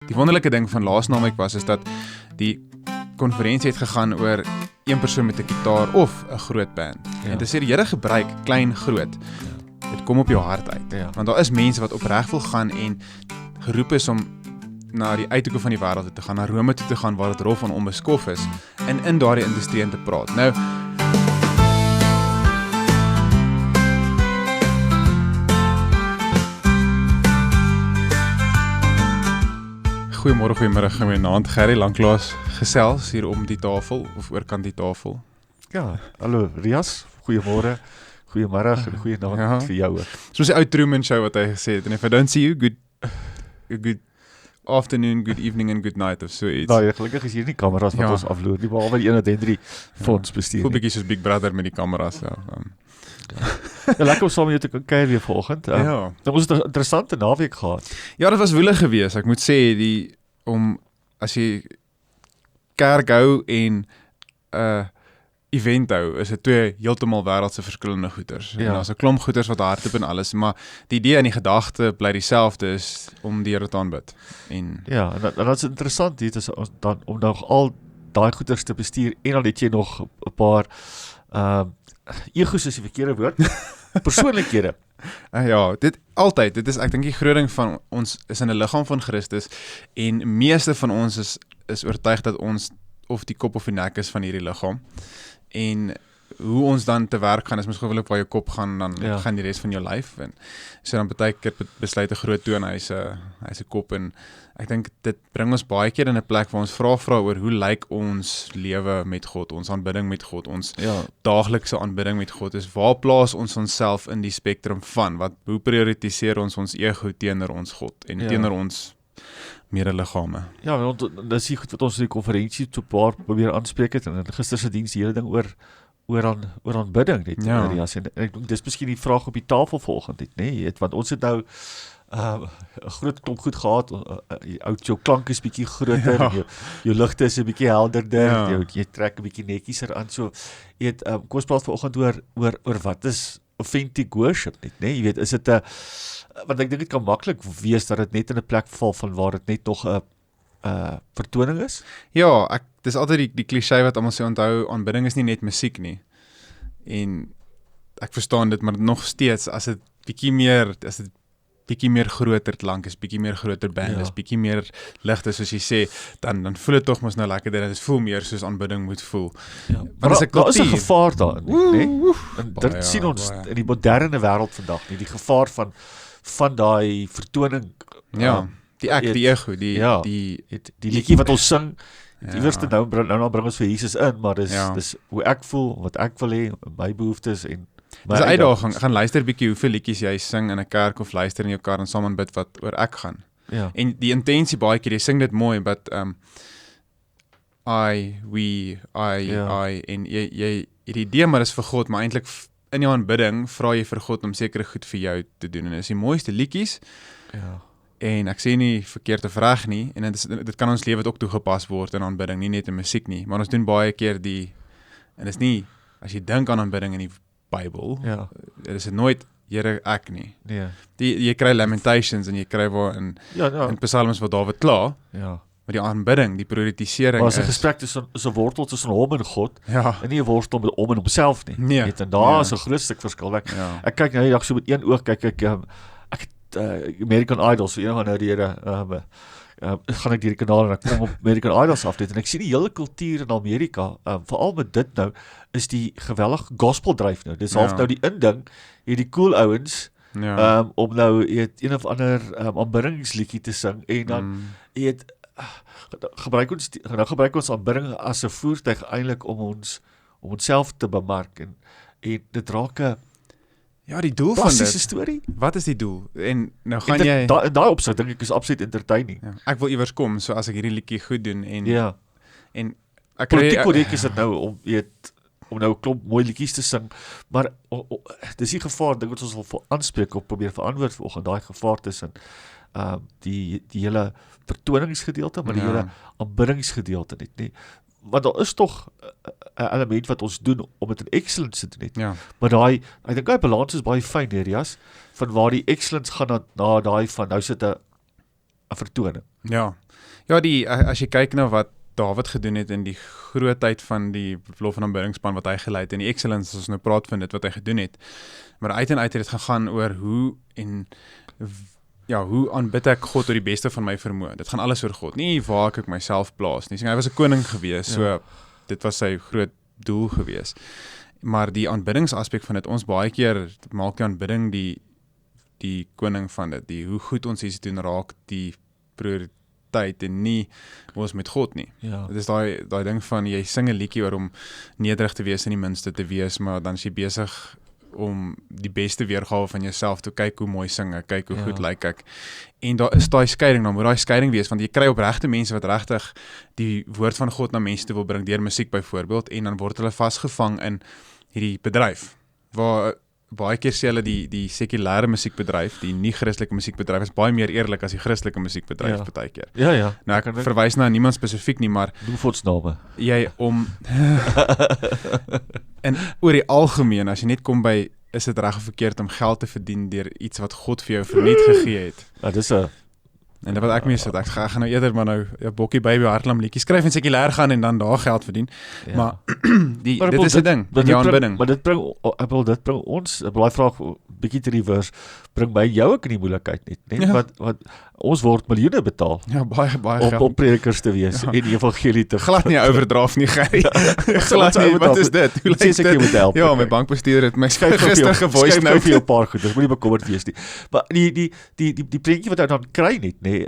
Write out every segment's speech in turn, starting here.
Die wonderlike ding van laas naweek was, is dat die konferensie het gegaan oor een persoon met 'n gitaar of 'n groot band. Ja. En dit sê die Here gebruik klein, groot. Dit kom op jou hart uit. Ja. Want daar is mense wat opreg wil gaan en geroep is om na die uithoeke van die wêreld toe te gaan, na Rome toe te gaan waar dit rof en onbeskof is, en in daardie industrie in te praat. Nou, goeiemôre, goeiemiddag, goeienaand. Gerry lanklaas gesels hier om die tafel of oorkant die tafel. Ja, hallo Rias, goeiemôre, goeiemiddag en goeienaand Ja. vir jou ook. Soos die ou Truman Show wat hy gesê het, and if I don't see you, good afternoon, good evening and good night of so iets. Nou, gelukkig is hier nie kameras wat Ja. ons afloer nie, behalwe die 1 en 3 fonds bestuur Voel nie. bietjie soos Big Brother met die kameras. So, Ja, lekker om saam met jou te kan kuier weer vanoggend. ja. Nou, ons het 'n interessante naweek gehad. Ja, dit was woelig geweest. Ek moet sê, as jy kerk hou en event hou, is dit twee heeltemal wêreldse verskillende goeters. Ja. En daar's 'n klomp goeters wat hardloop en alles, maar die idee en die gedagte bly dieselfde, is om die Here te aanbid. En Ja, en dat is interessant hier is dan om nog al daai goeders te bestuur en dan het jy nog 'n paar egos is die verkeerde woord. Persoonlikhede. ja, dit is ek dink die groot ding van ons is in 'n liggaam van Christus en meeste van ons is oortuig dat ons of die kop of die nek is van hierdie liggaam. En hoe ons dan te werk gaan is mos gewoonlik waar jou kop gaan, dan Ja. gaan die res van jou lyf. En so dan baie keer besluit 'n groot toe en hy's 'n kop, en ek dink dit bring ons baie keer in 'n plek waar ons vra oor hoe lyk ons lewe met God, ons aanbidding met God, ons Ja, daaglikse aanbidding met God is. Waar plaas ons onsself in die spektrum van? Hoe prioritiseer ons ego teenoor ons God en Ja. teenoor ons medeliggame? ja, want dis die goed wat ons in die konferensie so 'n paar probeer aanspreek het, en in gister se diens die hele ding oor aanbidding net. Ja. Rias, en ek dink dis miskien die vraag op die tafel volgende net, nee, want ons het nou 'n groot klomp goed gehad. Jou klank is bietjie groter, Ja. jou ligte is 'n bietjie helderder, Ja. jy trek 'n bietjie netjieser aan. So, jy weet, kom ons praat vanoggend oor wat is authentic worship net, nee, jy weet, is dit 'n want ek dink dit kan maklik wees dat dit net in 'n plek val van waar dit net nog 'n vertoning is. Ja, dis altyd die cliché wat almal sê, onthou, aanbidding is nie net musiek nie. En ek verstaan dit, maar nog steeds, as dit bietjie meer groter klank is, bietjie meer groter band Ja. is, bietjie meer ligte, soos jy sê, dan voel dit tog mos nou lekkerder, en dit voel meer soos aanbidding moet voel. Ja, Maar dis 'n daar is 'n kultuur. gevaar daarin, nee. En Baie, dit sien ons baie. in die moderne wêreld vandag, nie, die gevaar van daai vertoning. Ja, die ek, die ego, ja. die Die liedjie wat ons sing, Ja. iewers nou bring ons vir Jesus in, maar Ja. dis hoe ek voel, wat ek wil hê, my behoeftes en my dis 'n uitdaging. uitdagings. Gaan luister bietjie hoeveel liedjies jy sing in 'n kerk, of luister in jou kar en saam aanbid wat oor ek gaan. Ja. En die intensie baie keer, jy sing dit mooi, but we, Ja. I, en jy het die idee, maar dis vir God, maar eintlik in jou aanbidding vra jy vir God om sekere goed vir jou te doen, en dis die mooiste liedjies, Ja. en ek sê nie verkeerd of reg nie, en dit kan ons lewe ook toegepas word in aanbidding, nie net in musiek nie, maar ons doen baie keer en dis nie, as jy dink aan aanbidding in die Bybel, Ja. is dit nooit Here ek nie. Nee. Jy kry Lamentations en jy kry waar in Psalms wat Dawid kla, Ja. maar die aanbidding, die prioritisering Maar as 'n is gesprek is 'n wortel tussen hom en God, ja, en nie 'n worstel met hom en homself nie. Nee. Weet, en daar Ja. is 'n groot stuk verskil. ja. Ek kyk nou die dag so met een oog, kyk ek het American Idol, so een van nou die gaan ek deur die kanaal en ek kom op American Idols af dit, en ek sien die hele kultuur in Amerika, veral met dit nou, is die geweldige gospel dryf nou. Dis half Ja. nou die inding, hierdie cool ouens, Ja. om nou een of ander aanbiddingsliedjie te sing, en dan gebruik ons aanbidding as 'n voertuig eintlik om onsself te bemark, en dit raak 'n Ja, die doel van klassiese dit. storie. Wat is die doel? En nou gaan En jy in daai opsig dink ek is absoluut entertaining. ja, ek wil iewers kom, so as ek hierdie liedjie goed doen en Ja. en ek Politiek korrek is dit nou om nou 'n klomp mooi liedjies te sing, maar dis die gevaar dink wat ons wil aanspreek of probeer verantwoord vanoggend, daai gevaar tussen die hele vertoningsgedeelte, maar die hele aanbiddingsgedeelte net nie. Want daar is tog 'n element wat ons doen om dit in excellence te doen net. Ja. Maar ek dink daai balans is baie fyn, Rias, van waar die excellence gaan na daai van nou sit 'n vertoning. Ja. Ja, as jy kyk na wat David gedoen het in die grootheid van die lof- en aanbiddingspan wat hy gelei het en die excellence, as ons nou praat van dit wat hy gedoen het. Maar uit en uit het dit gegaan oor hoe aanbid ek God tot die beste van my vermoë. Dit gaan alles oor God, nie waar ek myself plaas nie. Hy was 'n koning gewees, so dit was sy groot doel gewees. Maar die aanbiddingsaspek van dit, ons baie keer maak die aanbidding die koning van dit, hoe goed ons iets doen raak die prioriteit en nie ons met God nie. Ja. Dit is daai ding van jy sing 'n liedjie oor om nederig te wees en die minste te wees, maar dan is jy besig om die beste weergawe van jouself te kyk hoe mooi sing ek, kyk hoe goed lyk ek. En daar is daai skeiding, dan moet daai skeiding wees, want jy kry opregte mense wat regtig die woord van God na mense toe wil bring deur musiek byvoorbeeld, en dan word hulle vasgevang in hierdie bedryf, waar baie keer sê hulle die sekulêre musiekbedryf, die nie-Christelike musiekbedryf is baie meer eerlik as die Christelike musiekbedryf baie keer. Ja. Nou ek verwys na niemand spesifiek nie, maar Boevoetsname. jy en oor die algemeen, as jy net kom by, is dit reg of verkeerd om geld te verdien deur iets wat God vir jou verniet gegee het. Ja, dis 'n En dit wat ek mee sit, ek gaan nou eerder maar nou 'n bokkie baby hardlam liedjie skryf en sekulêr gaan en dan daar geld verdien. Ja. Maar dit is 'n ding, die aanbidding. Maar dit bring ons, daai vraag bietjie te reverse, bring by jou ook in die moeilikheid net, né? Ja. Wat ons word miljoene betaal Ja, baie om geld. predikers te wees en die evangelie te Glad nie 'n overdraft nie, Gerry. Glad nie, wat is dit? Hoe Sê ek jy moet help. Ja, my bankbestuurder het my Skryf gister gevoice nou note. vir jou 'n paar goed. Dis moenie bekommerd wees nie. Maar die prentjie wat hy dan kry net, nê,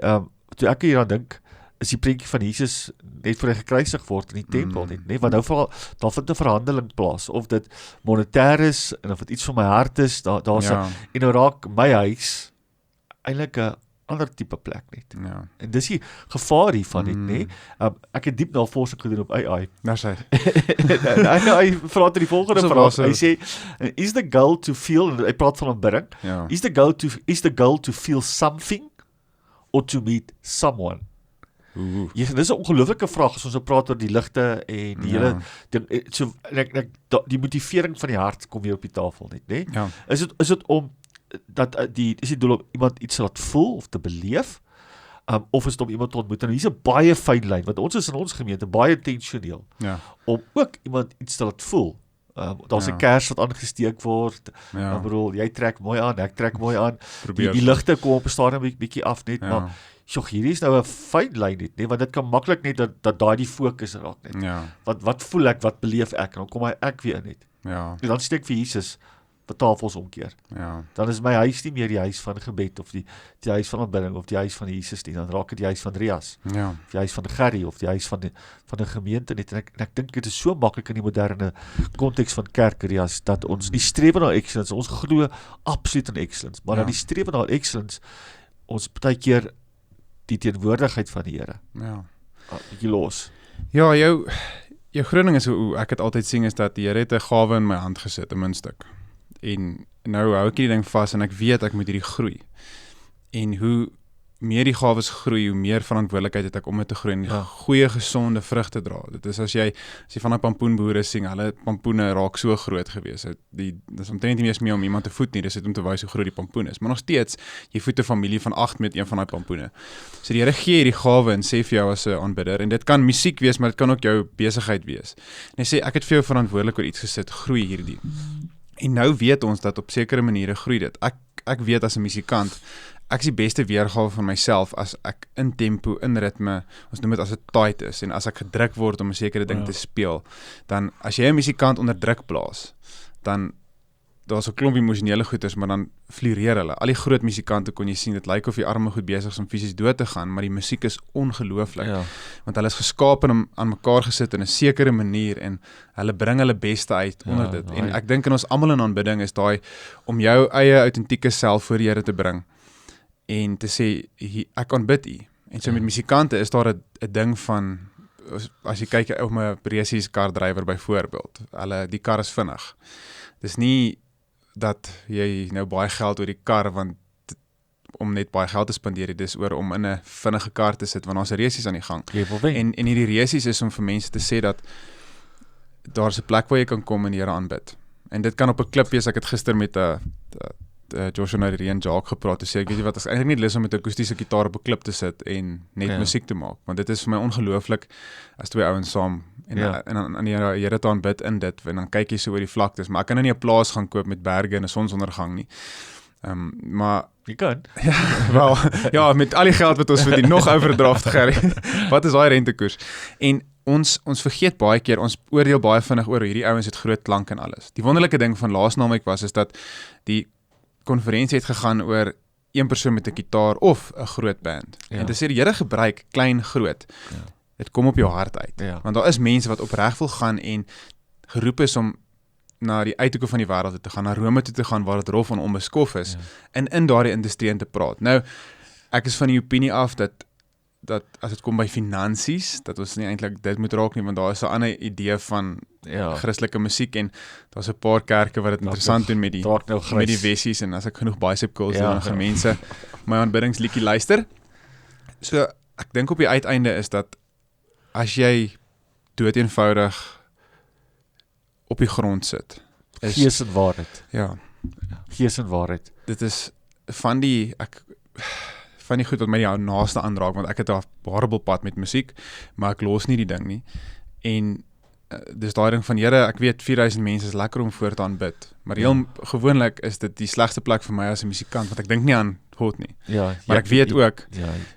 toe ek hier aan dink, is die prentjie van Jesus net voor hy gekruisig word in die tempel net, nê, want nou daar vind 'n verhandeling plaas, of dit monetêr is en of dit iets van my hart is, daar's Ja. en nou raak my huis eintlik 'n ander tipe plek net. Ja, En dis die gevaar hiervan net, nê. Ek het diep navorsing gedoen op AI. daar's hy. Hy vra die volgende So vraag. was Hy sê, is the goal to feel, hy praat van aanbidding, Ja. is the goal to feel something or to meet someone? Dis 'n ongelooflike vraag as ons so praat oor die ligte en die hele ding, so die motivering van die hart kom weer op die tafel net, né? Ja. Is dit om dat is die doel om iemand iets te laat voel of te beleef? Of is dit om iemand te ontmoet? En hier's 'n baie fyn lyn, want ons is in ons gemeente baie intentioneel Ja. om ook iemand iets te laat voel. Daar's 'n kers wat aangesteek word. Ja. Ek bedoel, jy trek mooi aan, ek trek mooi aan. Probeer. Die ligte kom op 'n stadium bietjie af net, Ja. maar hierdie is nou 'n fyn lyn net, nee, want dit kan maklik net dat daai die fokus raak net. Ja. Wat voel ek, wat beleef ek? En dan kom ek weer in net. Ja. En dan steek vir Jesus op tafels omkeer. Ja. Dan is my huis nie meer die huis van gebed of die huis van aanbidding of die huis van Jesus nie. Dan raak dit die huis van Rias, Ja. of die huis van Gerry of die huis van 'n gemeente net. En ek dink dit is so maklik in die moderne konteks van kerk, Rias, dat ons nie streef na excellence, ons glo absoluut in excellence, maar dat die streef na excellence ons baie keer die teenwoordigheid van die Here Ja. bietjie los. Ja, jou groot ding is hoe ek het altyd sien is dat die Here het 'n gawe in my hand gesit, 'n muntstuk. En nou hou ek die ding vas en ek weet ek moet hierdie groei. En hoe meer die gawes groei, hoe meer verantwoordelikheid het ek om dit te groei en goeie gesonde vrugte dra. Dit is as jy van 'n pampoenboere sien, hulle pampoene raak so groot gewees. Dis omtrent nie meer om iemand te voed nie, dis om te wys hoe groot die pampoen is. Maar nog steeds, jy voed 'n familie van 8 met een van daai pampoene. So die Here gee hierdie gawe en sê vir jou as 'n aanbidder, en dit kan musiek wees, maar dit kan ook jou besigheid wees. En hy sê ek het vir jou verantwoordelik oor iets gesit, groei hierdie. En nou weet ons dat op sekere maniere groei dit. Ek weet as 'n musikant, ek is die beste weergawe van myself as ek in tempo, in ritme, ons noem dit as dit tight is, en as ek gedruk word om 'n sekere ding te speel, dan as jy 'n musikant onder druk plaas, dan daar's 'n klomp emosionele goeters, maar dan floreer hulle. Al die groot musikante kon jy sien, dit lyk of die arme goed besig is om fisies dood te gaan, maar die musiek is ongelooflik. Ja. Want hulle is geskaap en aan mekaar gesit in 'n sekere manier en hulle bring hulle beste uit onder dit. En ek dink in ons almal in aanbidding is daai om jou eie autentieke self voor die Here te bring en te sê ek aanbid U. En so met musikante is daar 'n ding van, as jy kyk op 'n resies kardrywer byvoorbeeld, die kar is vinnig. Dis nie dat jy nou baie geld oor die kar om net baie geld te spandeer, dis oor om in 'n vinnige kar te sit want daar's 'n resies aan die gang. En hierdie resies is om vir mense te sê dat daar's 'n plek waar jy kan kom en die Here aanbid. En dit kan op 'n klip wees. Ek het gister met 'n Joshua Nairi en Jacques gepraat, toe sê ek, weet jy wat, ek is eintlik nie lus om met 'n akoestiese gitaar op 'n klip te sit en net musiek te maak, want dit is vir my ongelooflik as twee ouens saam en dan aan die Here te aanbid in dit, en dan kyk jy so oor die vlaktes, maar ek kan nou nie 'n plaas gaan koop met berge en 'n sonsondergang nie. Maar jy kan. Wel, ja, met al die geld wat ons verdien, nog overdraft, Gerry. Wat is daai rentekoers? En ons vergeet baie keer, ons oordeel baie vinnig oor hierdie ouens het groot klank en alles. Die wonderlike ding van laasnaweek is dat die konferensie het gegaan oor een persoon met 'n gitaar of 'n groot band. En dit sê die Here gebruik klein, groot. Dit kom op jou hart uit. Want daar is mense wat opreg wil gaan en geroep is om na die uithoeke van die wêreld te gaan, na Rome toe te gaan waar dit rof en onbeskof is, en in daardie industrie te praat. Nou, ek is van die opinie af dat as dit kom by finansies, dat ons nie eintlik dit moet raak nie, want daar is 'n ander idee van Christelike musiek en daar's 'n paar kerke wat dit interessant doen met die wessies, en as ek genoeg bicep curls doen, dan gaan mense my aanbiddingsliedjie luister. So, ek dink op die uiteinde is dat as jy dood eenvoudig op die grond sit. Gees en waarheid. Ja. Gees en waarheid. Dit is van die goed wat my die naaste aanraak, want ek het 'n horrible pad met musiek, maar ek los nie die ding nie. En dis daai ding van, Here, ek weet 4000 mense is lekker om voor te aanbid, maar heel gewoonlik is dit die slegste plek vir my as 'n musikant, want ek dink nie aan God nie. Maar ek weet ook,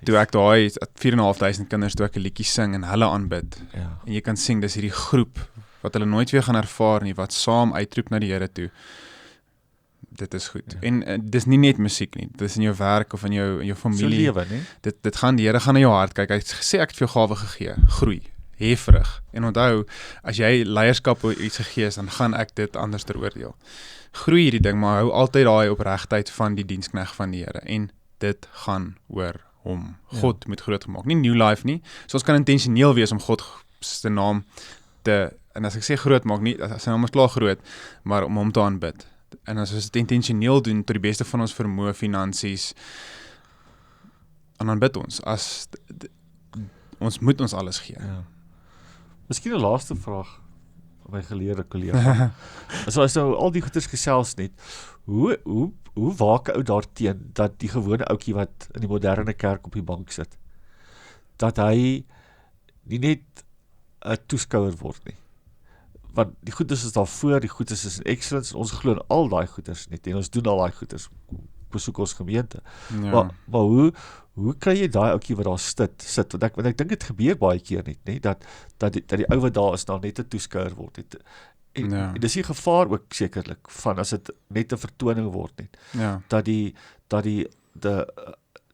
toe ek daai 4.500 kinders, toe ek 'n liedjie sing en hulle aanbid, en jy kan sing, dis hierdie groep wat hulle nooit weer gaan ervaar nie, wat saam uitroep na die Here toe. Dit is goed. En dis nie net musiek nie, dit is in jou werk of in jou familie. So lewe, nie? Dit gaan, die Here gaan na jou hart kyk. Hy het gesê, ek het vir jou gawe gegee, groei, hefrig. En onthou, as jy leierskap iets gegee is, dan gaan ek dit anders oordeel. Groei hierdie ding, maar hou altyd daai opregtheid van die diensknegt van die Here. En dit gaan oor hom. God moet groot gemaak. Nie New Life nie. So ons kan intentioneel wees om God se naam en as ek sê groot maak, nie, sy naam is klaar groot, maar om hom te aanbid. En as ons dit intentioneel doen, tot die beste van ons vermoë, finansies, en dan bid ons, ons moet ons alles gee. Miskien 'n laaste vraag van my geleerde kollega. As nou al die goeders gesels net, hoe waak 'n ou daarteen, dat die gewone ouetjie wat in die moderne kerk op die bank sit, dat hy nie net 'n toeskouer word nie. Want die goeders is daar voor, die goeders is in excellence, en ons glo in al daai goeders net, en ons doen al daai goeders, besoek ons gemeente. Maar hoe kry jy daai ouetjie wat daar sit? Want ek dink dit gebeur baie keer net, dat die ou wat daar is, nou net 'n toeskouer word. En dis die gevaar ook sekerlik, van as dit net 'n vertoning word net,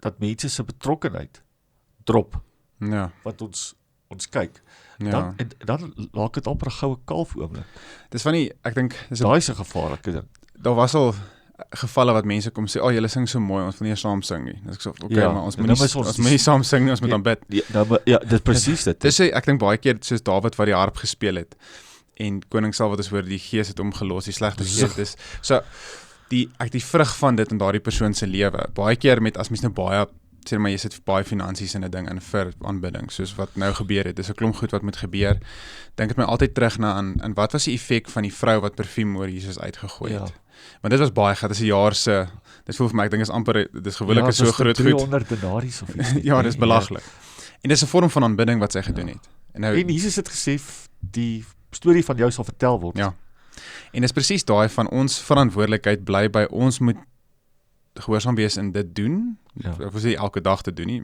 dat mense se betrokkenheid drop, wat ons kyk. Dan laat dit amper 'n goue kalf oomblik. Dis van die, ek dink, daai is 'n gevaarlike ding. Daar was al gevalle wat mense kom sê, julle sing so mooi, ons wil nie saam sing nie. Dis ek sê, maar ons moet nie saam sing nie, ons moet aanbid. Dis presies dit. Dis ek dink baie keer, soos Dawid wat die harp gespeel het, en koning Saul wat ons hoor, die gees het hom gelos, die slegte gees is. So, die vrug van dit in daardie persoon se lewe, baie keer met, as mens nou baie, sê maar jy sit baie finansies in 'n ding in vir aanbidding, soos wat nou gebeur het, dis 'n klomp goed wat moet gebeur, dink dit my altyd terug na aan wat was die effek van die vrou wat parfuum oor Jesus uitgegooi het. Want dit was baie geld, dis 'n jaar se, dit voel vir my, ek dink is amper, dis gewoonlik is so groot goed. 300 denaries of iets. Ja, dis belaglik. En dis 'n vorm van aanbidding wat sy gedoen het. En Jesus het gesê, die storie van jou sal vertel word. Ja. En dis presies daai van ons verantwoordelikheid bly by ons moet gehoorsaam wees in dit doen. Ek wil sê elke dag te doen nie,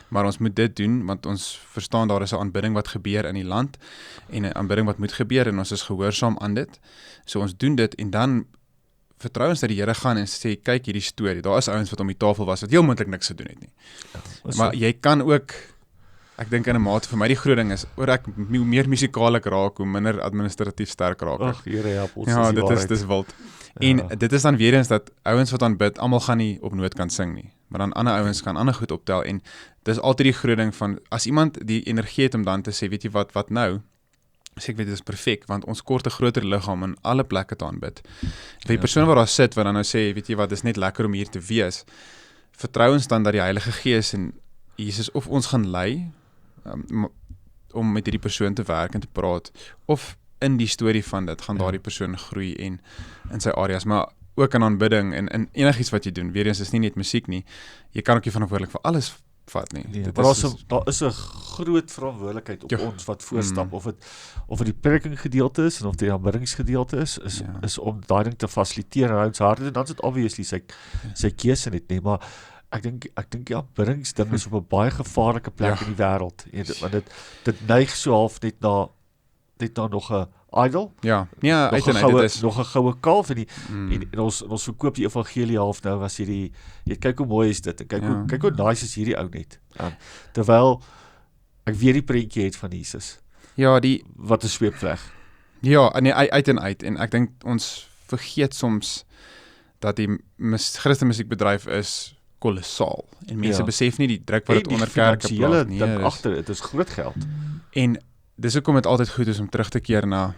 maar ons moet dit doen, want ons verstaan daar is 'n aanbidding wat gebeur in die land, en 'n aanbidding wat moet gebeur, en ons is gehoorsaam aan dit. So ons doen dit, en dan vertrou ons dat die Here gaan en sê, kyk hierdie storie, daar is ouens wat om die tafel was, wat heel moontlik niks gedoen het nie. Maar jy kan ook, ek dink in 'n mate vir my die groot ding is, oor ek hoe meer musikaalig raak, hoe minder administratief sterk raak ek. Ag, Here help ons. Ja, dit is wild. En dit is dan weer eens dat ouens wat aanbid, almal gaan nie op noot kan sing nie, maar dan ander ouens kan ander goed optel, en dis altyd die groot ding van, as iemand die energie het om dan te sê, weet jy wat nou, sê ek weet, dit is perfek, want ons kort 'n groter liggaam in alle plekke te aanbid. Vir die persoon wat daar sit, wat dan nou sê, weet jy wat, dis net lekker om hier te wees, vertrou ons dan dat die Heilige Gees en Jesus of ons gaan lei, om met hierdie persoon te werk en te praat, of in die storie van dit, gaan daardie persoon groei en in sy areas, maar ook in aanbidding en enigiets wat jy doen. Weer eens is nie net musiek nie. Jy kan ook nie verantwoordelik vir alles vat nie. Nee, Dit maar is daar is 'n groot verantwoordelikheid op Ja. ons wat voorstap, of dit die prediking gedeelte is, en of dit die aanbiddingsgedeelte is om daai ding te fasiliteer en ons harte, dan is dit obviously sy keuse net nie, maar ek dink die aanbiddingsding is op 'n baie gevaarlike plek in die wêreld, want dit neig so half net na nog 'n idol, ja, nee, uit en uit, dit is nog 'n goue kalf en ons verkoop die evangelie half nou as jy kyk hoe mooi is dit en kyk hoe nice is hierdie ou net. Terwyl ek weer die prentjie het van Jesus. Ja, Wat 'n sweepvleg. Ja, nee, uit en uit en ek dink ons vergeet soms dat die Christelike musiekbedryf is kolossaal en mense besef nie die druk wat dit onder kerke plaas nie. Dink agter, dit is groot geld. En dis hoekom dit altyd goed is om terug te keer na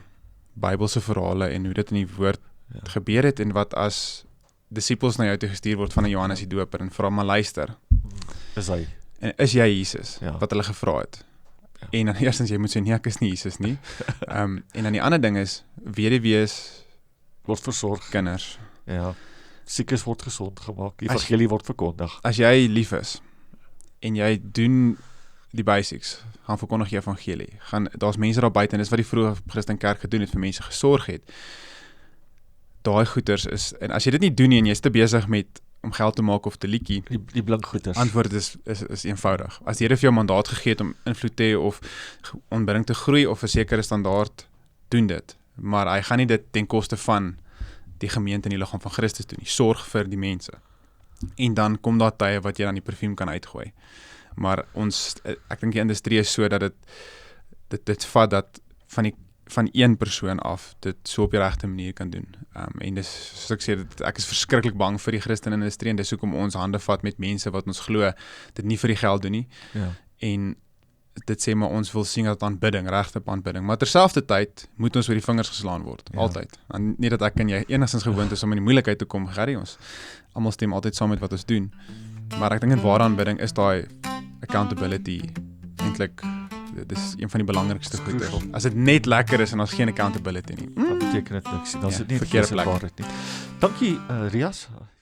Bybelse verhale en hoe dit in die woord gebeur het en wat as disippels na jou toe gestuur word van 'n Johannes die Doper en vra maar luister. Is hy? En is jy Jesus? Ja. Wat hulle gevra het. Ja. En dan eerstens jy moet sê nee, ek is nie Jesus nie. En dan die ander ding is weduwees word versorg, kinders. Ja. Siekes word gesond gemaak, die evangelie word verkondig. As jy lief is en jy doen die basics, gaan verkondig jy evangelie. Daar's mense daar buite en dis wat die vroeë Christen kerk gedoen het, vir mense gesorg het. Daai goeters is, en as jy dit nie doen nie en jy's te besig met om geld te maak of te liedjie, die blink goeters. Antwoord is eenvoudig. As die Here vir jou mandaat gegee het om invloed te hê of aanbidding te groei of 'n sekere standaard, doen dit. Maar hy gaan nie dit ten koste van die gemeente en die liggaam van Christus doen nie. Sorg vir die mense. En dan kom daar tye wat jy dan die parfuum kan uitgooi. Maar ek dink die industrie is so dat dit vat dat van een persoon af dit so op die regte manier kan doen. En dis, soos ek sê, ek is verskriklik bang vir die Christenindustrie en dis hoekom ons hande vat met mense wat ons glo dit nie vir die geld doen nie. Ja. En dit sê maar ons wil sien dat aanbidding, regte aanbidding, maar terselfdertyd moet ons oor die vingers geslaan word, altyd. En nie dat ek en jy enigstens gewoond is om in die moeilikheid te kom, Gerry, ons almal stem altyd saam met wat ons doen. Maar ek dink in ware aanbidding is daai accountability eintlik, dit is een van die belangrikste goeie. As dit net lekker is en ons geen accountability nie, dan beteken dit niks. Dan is dit nie verkeerde plek. Dankie, Rias.